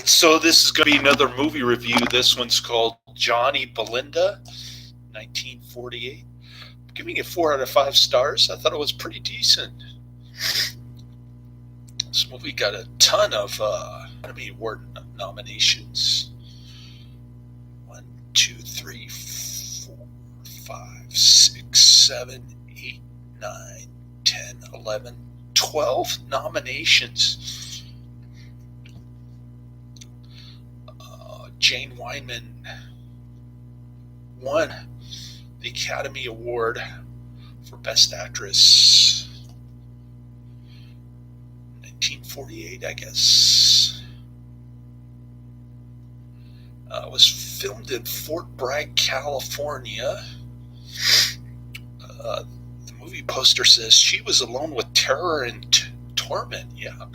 So this is going to be another movie review. This one's called Johnny Belinda, 1948. I'm giving it 4 out of 5 stars. I thought it was pretty decent. This movie got a ton of Academy Award nominations. 1, 2, 3, 4, 5, 6, 7, 8, 9, 10, 11, 12 nominations. Jane Weinman won the Academy Award for Best Actress. 1948, I guess. It was filmed in Fort Bragg, California. The movie poster says she was alone with terror and torment. Yeah.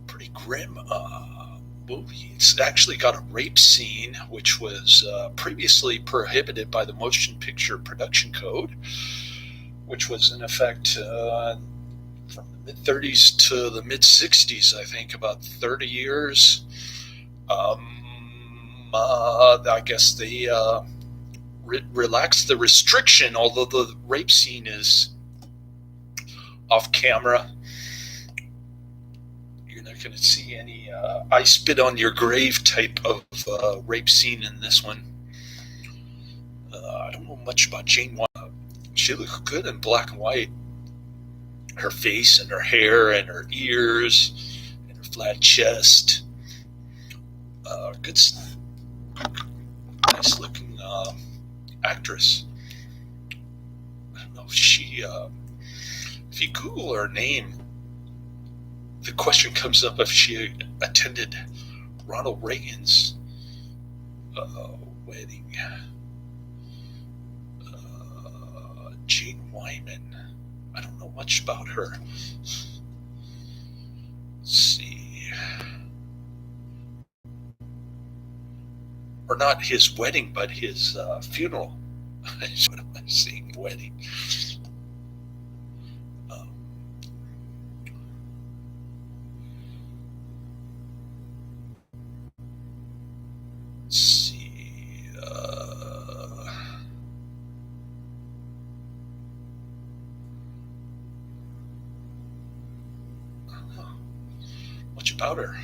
Pretty grim movie. It's actually got a rape scene, which was previously prohibited by the Motion Picture Production Code, which was in effect from the mid-30s to the mid-60s, I think, about 30 years. I guess they relaxed the restriction, although the rape scene is off camera. You're not going to see any I spit on your grave type of rape scene in this one. I don't know much about Jane Weinman. She looked good in black and white. Her face and her hair and her ears and her flat chest. Good, nice looking actress. I don't know if she, if you Google her name, the question comes up if she attended Ronald Reagan's wedding. Jane Wyman. I don't know much about her. Let's see. Or not his wedding, but his funeral. What am I saying? Wedding. Let's see. I don't know much about her.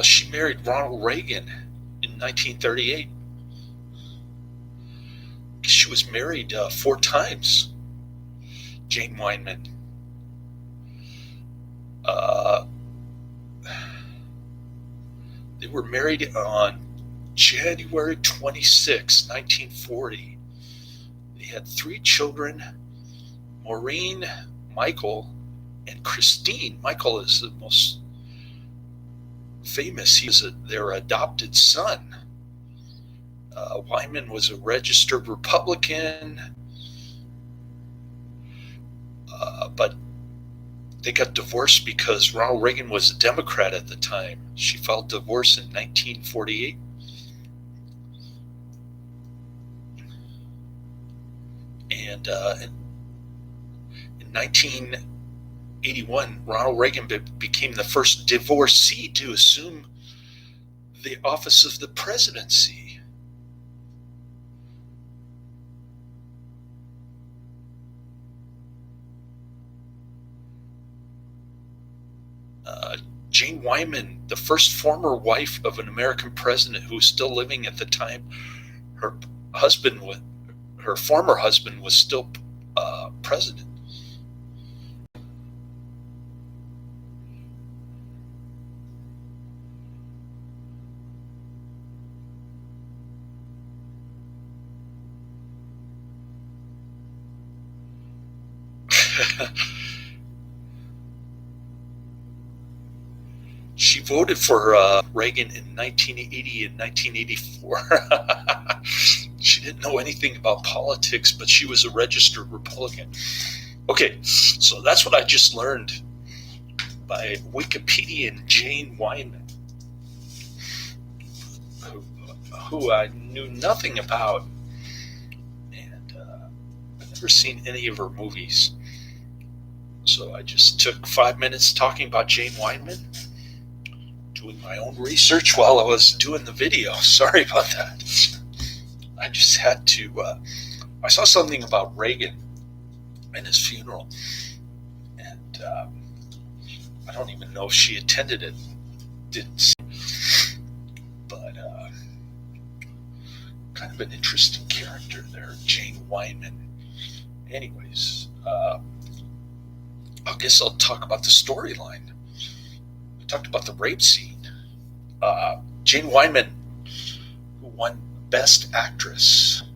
She married Ronald Reagan in 1938. She was married 4 times. Jane Weinman. They were married on January 26, 1940. They had 3 children, Maureen, Michael, and Christine. Michael is the most famous. He was their adopted son. Wyman was a registered Republican, but they got divorced because Ronald Reagan was a Democrat at the time. She filed divorce in 1948. And in 1981, Ronald Reagan became the first divorcee to assume the office of the presidency. Jane Wyman, the first former wife of an American president who was still living at the time, her former husband was still president. She voted for Reagan in 1980 and 1984. She didn't know anything about politics, but she was a registered Republican. Okay, so that's what I just learned by Wikipedian Jane Wyman, who I knew nothing about. And never seen any of her movies. So I just took 5 minutes talking about Jane Weinman, doing my own research while I was doing the video. Sorry about that. I just had to, I saw something about Reagan and his funeral, and I don't even know if she attended it. Didn't see. But kind of an interesting character there, Jane Wyman. Anyways, I guess I'll talk about the storyline. I talked about the rape scene. Jane Wyman, who won Best Actress in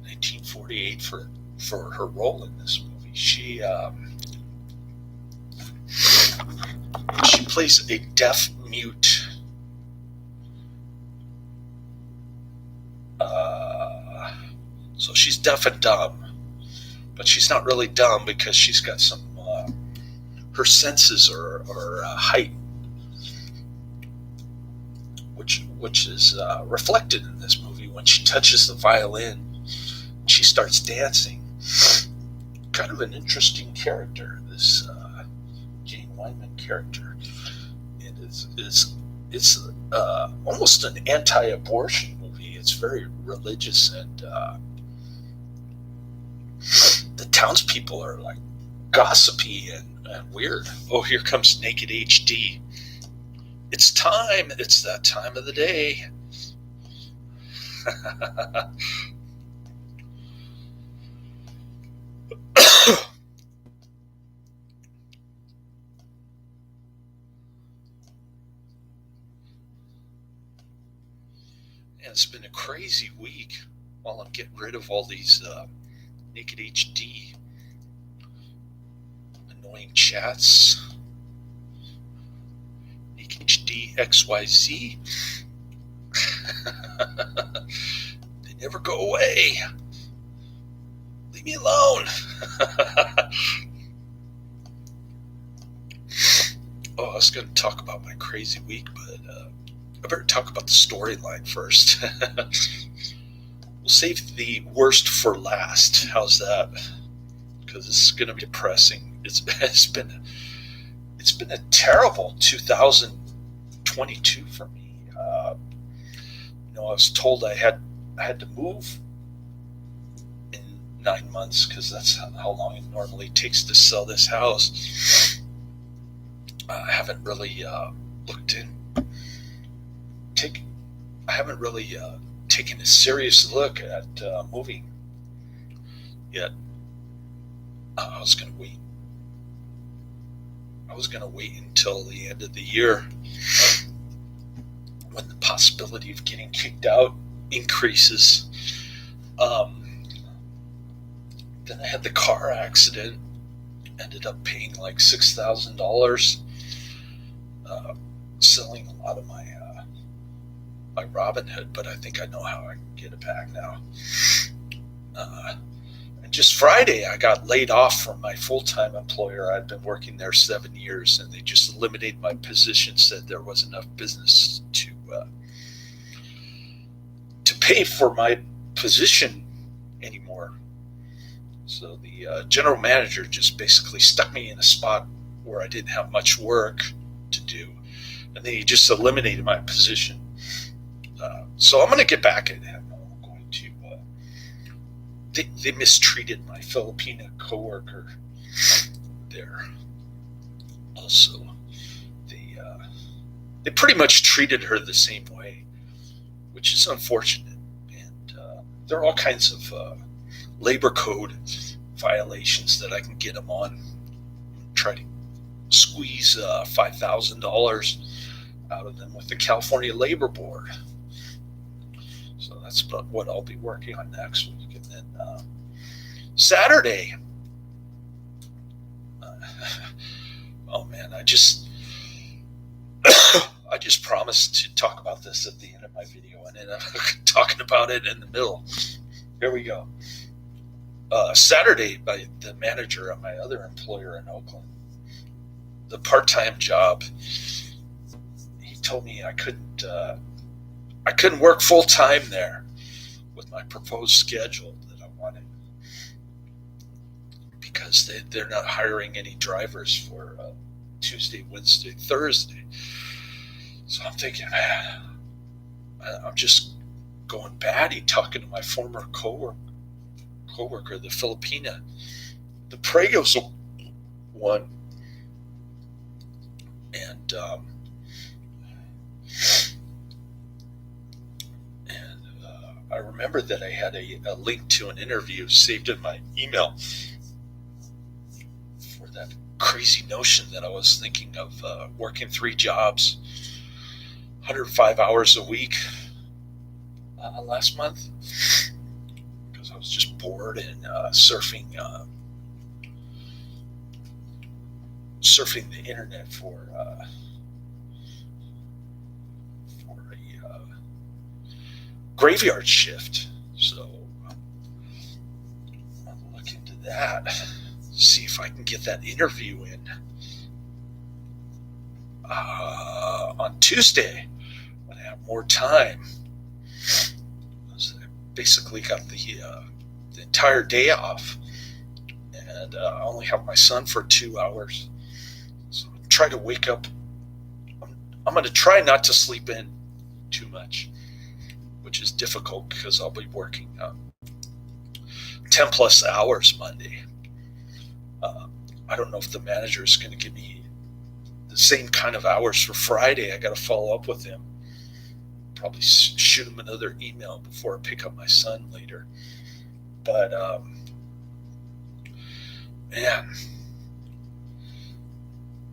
1948 for her role in this movie, she plays a deaf mute so she's deaf and dumb, but she's not really dumb because she's got some her senses are heightened, which is reflected in this movie when she touches the violin. She starts dancing. Kind of an interesting character, this Jane Wyman character. And it's almost an anti-abortion movie. It's very religious, and the townspeople are like gossipy and weird. Oh, here comes Naked HD. It's time. It's that time of the day. And it's been a crazy week while I'm getting rid of all these Naked HD annoying chats. Naked HD XYZ. They never go away. Leave me alone. Oh, I was going to talk about my crazy week, but I better talk about the storyline first. We'll save the worst for last. How's that? Because this is going to be depressing. It's been a terrible 2022 for me. I was told I had to move in 9 months because that's how long it normally takes to sell this house. I haven't really taken a serious look at moving yet. I was going to wait until the end of the year when the possibility of getting kicked out increases. Then I had the car accident, ended up paying like $6,000, selling a lot of my Robinhood, but I think I know how I can get it back now. And just Friday, I got laid off from my full-time employer. I'd been working there 7 years, and they just eliminated my position, said there was enough business to pay for my position anymore. So the general manager just basically stuck me in a spot where I didn't have much work to do, and then he just eliminated my position. So I'm going to get back at him. I'm going to. They mistreated my Filipino coworker there. Also, they pretty much treated her the same way, which is unfortunate. And there are all kinds of labor code violations that I can get them on. Try to squeeze $5,000 out of them with the California Labor Board. So that's what I'll be working on next week. And then Saturday, oh man, I just promised to talk about this at the end of my video, and then I'm talking about it in the middle. Here we go. Saturday, by the manager at my other employer in Oakland, the part-time job, he told me I couldn't work full-time there with my proposed schedule that I wanted. because they're not hiring any drivers for Tuesday, Wednesday, Thursday. So I'm thinking, man, I'm just going batty talking to my former coworker, the Filipina, the Pregos one, and I remember that I had a link to an interview saved in my email for that crazy notion that I was thinking of working 3 jobs, 105 hours a week last month, because I was just bored and surfing the internet for a graveyard shift. So I'll look into that, see if I can get that interview in on Tuesday when I have more time. I basically got the entire day off, and I only have my son for 2 hours. So I'm trying to wake up. I'm going to try not to sleep in too much, which is difficult because I'll be working 10 plus hours Monday. I don't know if the manager is going to give me the same kind of hours for Friday. I got to follow up with him. Probably shoot him another email before I pick up my son later. But man,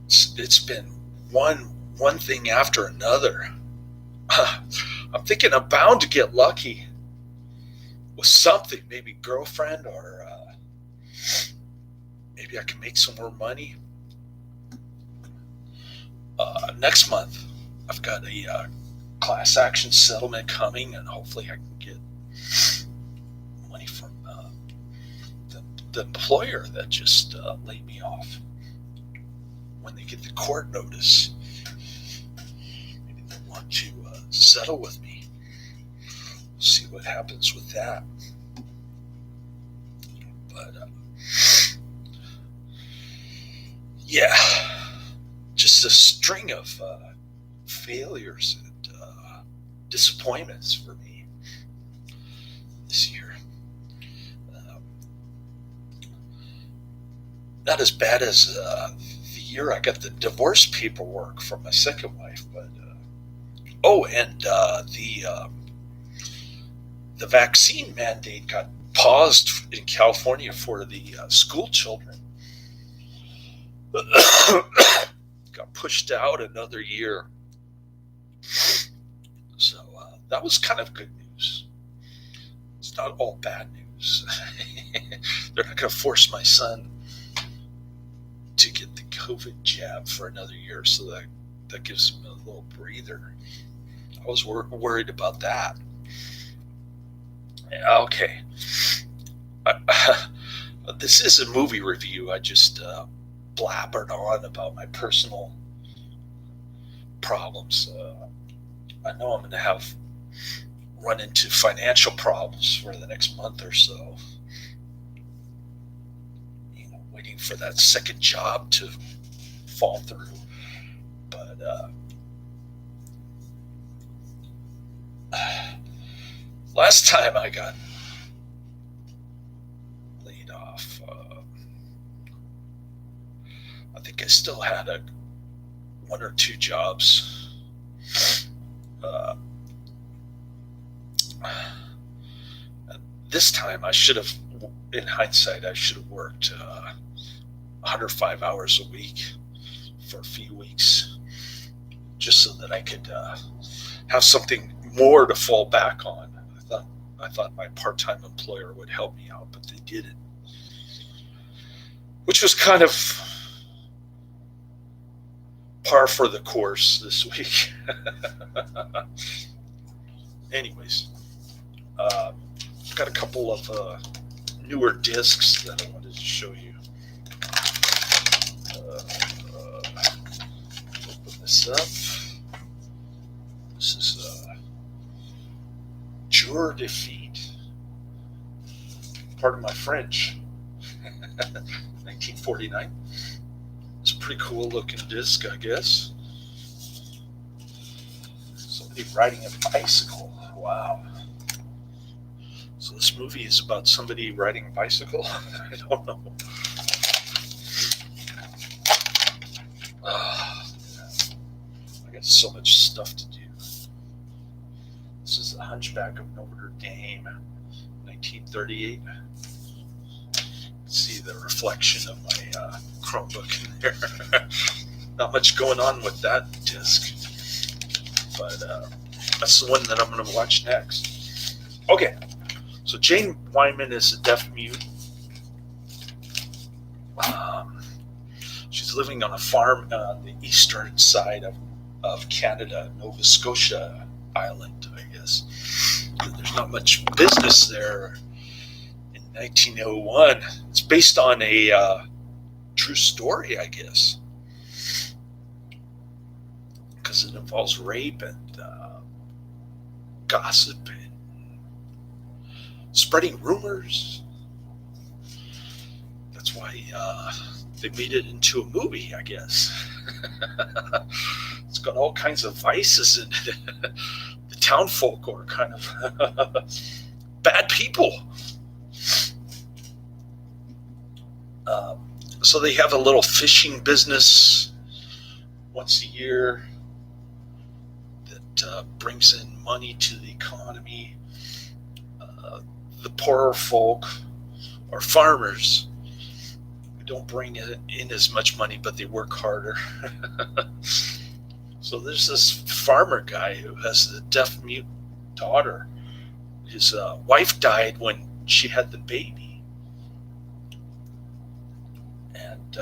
it's been one thing after another. I'm thinking I'm bound to get lucky with something, maybe girlfriend, or maybe I can make some more money. Next month, I've got a class action settlement coming, and hopefully I can get money from the employer that just laid me off. When they get the court notice, maybe they want to settle with me. We'll see what happens with that. But yeah, just a string of failures and disappointments for me this year. Not as bad as the year I got the divorce paperwork from my second wife, but the vaccine mandate got paused in California for the school children. Got pushed out another year. So that was kind of good news. It's not all bad news. They're not going to force my son to get the COVID jab for another year, so that gives him a little breather. I was worried about that. Okay. This is a movie review. I just blabbered on about my personal problems. I know I'm going to run into financial problems for the next month or so. Waiting for that second job to fall through. But last time I got laid off, I think I still had 1 or 2 jobs. This time I should have, in hindsight, I should have worked 105 hours a week for a few weeks, just so that I could have something more to fall back on. I thought my part-time employer would help me out, but they didn't, which was kind of par for the course this week. Anyways, I've got a couple of newer discs that I wanted to show you. Open this up. This is Jour de Fête. Pardon my French. 1949. It's a pretty cool looking disc, I guess. Somebody riding a bicycle. Wow. So this movie is about somebody riding a bicycle? I don't know. I got so much stuff to do. This is the Hunchback of Notre Dame, 1938. See the reflection of my Chromebook in there. Not much going on with that disc, but that's the one that I'm going to watch next. Okay, so Jane Wyman is a deaf mute. She's living on a farm on the eastern side of Canada, Nova Scotia Island, I guess. There's not much business there. 1901. It's based on a true story, I guess, because it involves rape and gossip and spreading rumors. That's why they made it into a movie, I guess. It's got all kinds of vices in it. The town folk are kind of bad people. So they have a little fishing business once a year that brings in money to the economy. The poorer folk or farmers who don't bring in as much money, but they work harder. So there's this farmer guy who has a deaf mute daughter. His wife died when she had the baby. And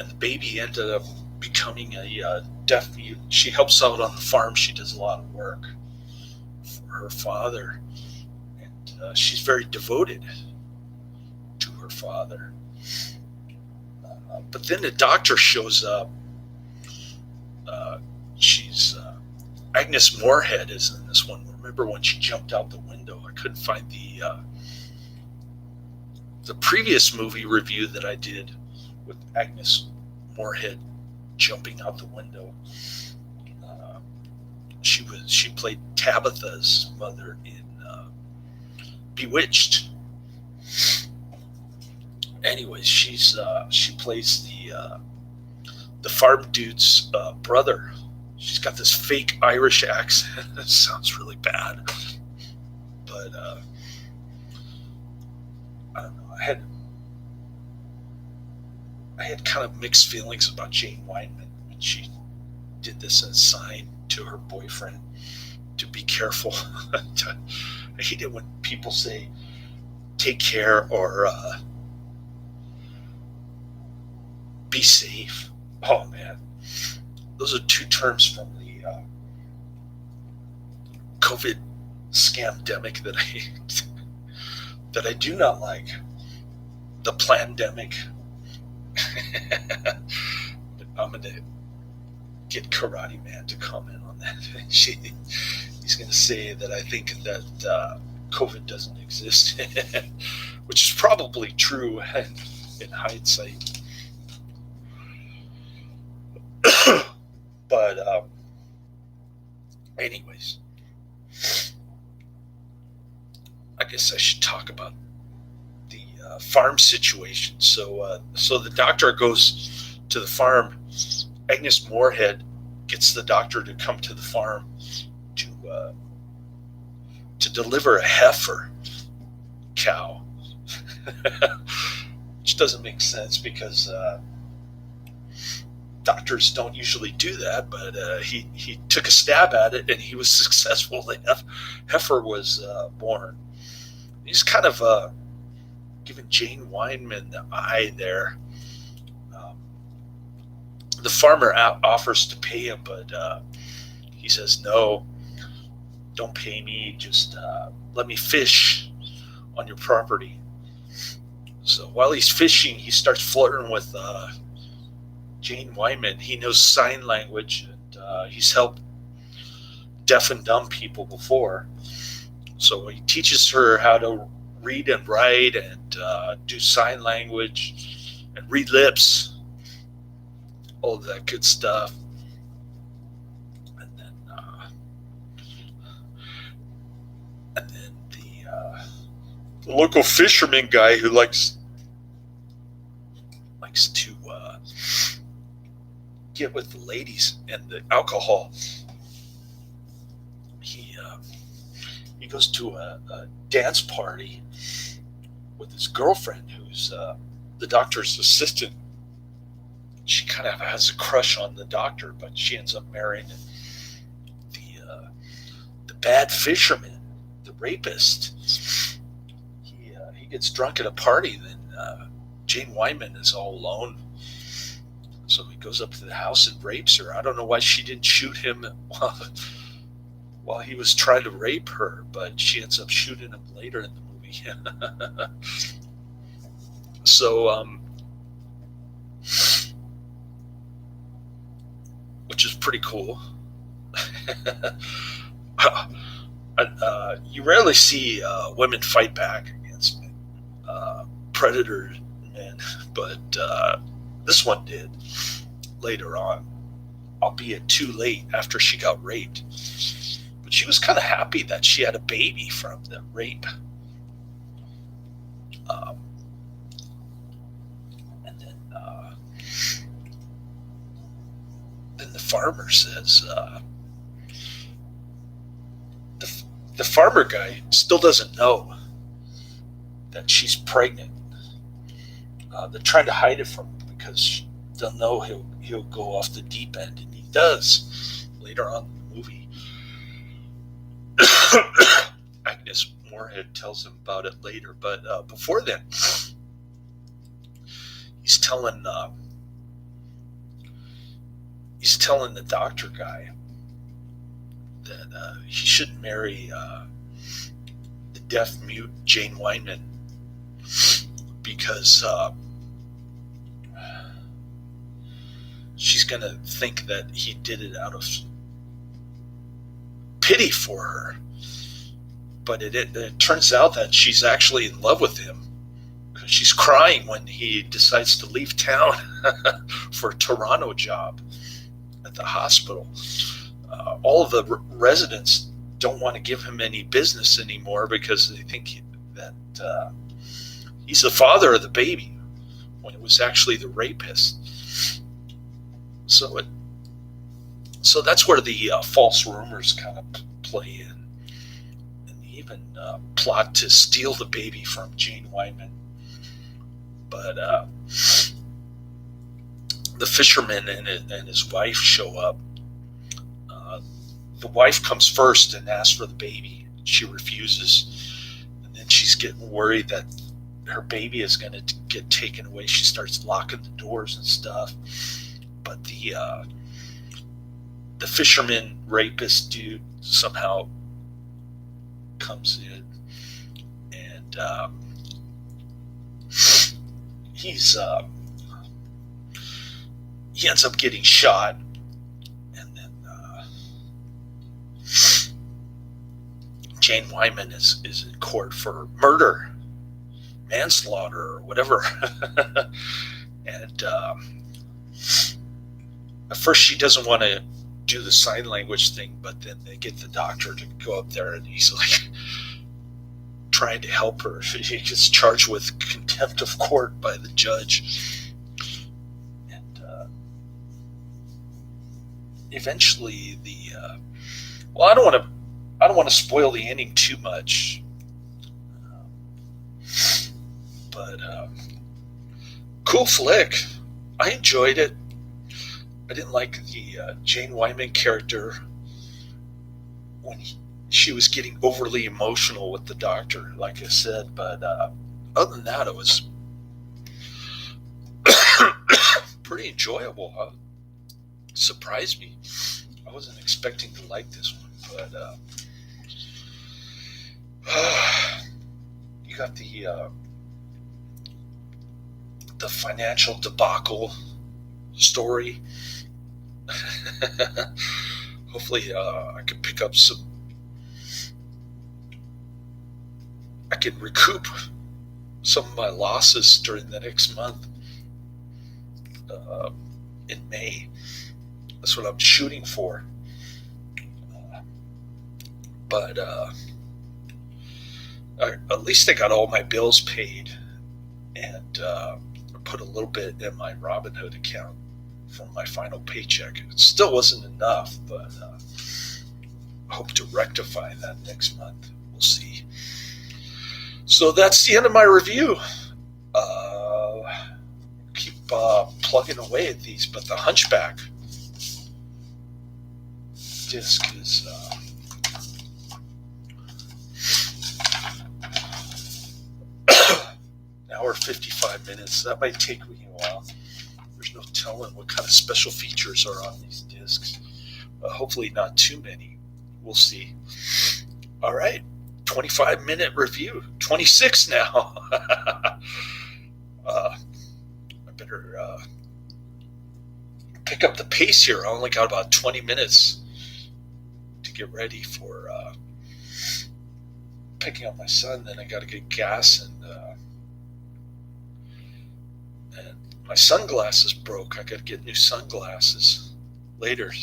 the baby ended up becoming a deaf mute. She helps out on the farm. She does a lot of work for her father. And she's very devoted to her father. But then the doctor shows up. Agnes Moorehead is in this one. Remember when she jumped out the window? I couldn't find the previous movie review that I did with Agnes Moorehead jumping out the window. She played Tabitha's mother in Bewitched. Anyways, she plays the farm dude's brother. She's got this fake Irish accent. That sounds really bad, but I don't know. I had kind of mixed feelings about Jane Weinman when she did this and signed to her boyfriend to be careful. I hate it when people say take care or be safe. Oh man, those are two terms from the COVID scamdemic that I do not like. The plandemic. I'm going to get Karate Man to comment on that. He's going to say that I think that COVID doesn't exist, which is probably true in hindsight. But anyways, I guess I should talk about the farm situation. So the doctor goes to the farm. Agnes Moorehead gets the doctor to come to the farm to deliver a heifer cow, which doesn't make sense because doctors don't usually do that. But he took a stab at it and he was successful. The heifer was born. He's kind of giving Jane Weinman the eye there. The farmer offers to pay him, but he says, no, don't pay me. Just let me fish on your property. So while he's fishing, he starts flirting with Jane Wyman. He knows sign language, and he's helped deaf and dumb people before. So he teaches her how to read and write and do sign language and read lips, all of that good stuff. And then the local fisherman guy who likes to get with the ladies and the alcohol. He goes to a dance party with his girlfriend, who's the doctor's assistant. She kind of has a crush on the doctor, but she ends up marrying the bad fisherman, the rapist. He gets drunk at a party. Then Jane Wyman is all alone, so he goes up to the house and rapes her. I don't know why she didn't shoot him while he was trying to rape her, but she ends up shooting him later in the movie. So, which is pretty cool. You rarely see women fight back against predator men, but this one did later on, albeit too late after she got raped. But she was kind of happy that she had a baby from the rape. And then the farmer says, the farmer guy still doesn't know that she's pregnant. They're trying to hide it from him because they'll know he'll go off the deep end, and he does later on in the movie. Agnes Moorehead tells him about it later, but before then, he's telling the doctor guy that he shouldn't marry the deaf mute Jane Weinman because she's gonna think that he did it out of pity for her. But it turns out that she's actually in love with him because she's crying when he decides to leave town for a Toronto job at the hospital. All of the residents don't want to give him any business anymore because they think that he's the father of the baby when it was actually the rapist. So that's where the false rumors kind of play in. Even plot to steal the baby from Jane Wyman. But the fisherman and his wife show up. The wife comes first and asks for the baby. She refuses. And then she's getting worried that her baby is going to get taken away. She starts locking the doors and stuff. But the fisherman rapist dude somehow comes in, and he ends up getting shot, and then Jane Wyman is in court for murder, manslaughter, or whatever. And at first she doesn't want to do the sign language thing, but then they get the doctor to go up there, and he's like trying to help her. He gets charged with contempt of court by the judge, and eventually I don't want to spoil the ending too much, but cool flick. I enjoyed it. I didn't like the Jane Wyman character when she was getting overly emotional with the doctor, like I said. But other than that, it was pretty enjoyable. It surprised me. I wasn't expecting to like this one, but you got the financial debacle story. Hopefully I can pick up some I can recoup some of my losses during the next month in May. That's what I'm shooting for. But at least I got all my bills paid, and put a little bit in my Robinhood account from my final paycheck. It still wasn't enough, but I hope to rectify that next month. We'll see. So that's the end of my review. Keep plugging away at these, but the Hunchback disc is an hour 55 minutes. That might take me a while. There's no telling what kind of special features are on these discs. Hopefully not too many. We'll see. All right, 25-minute review. 26 now. I better pick up the pace here. I only got about 20 minutes to get ready for picking up my son. Then I got to get gas, and my sunglasses broke. I got to get new sunglasses later.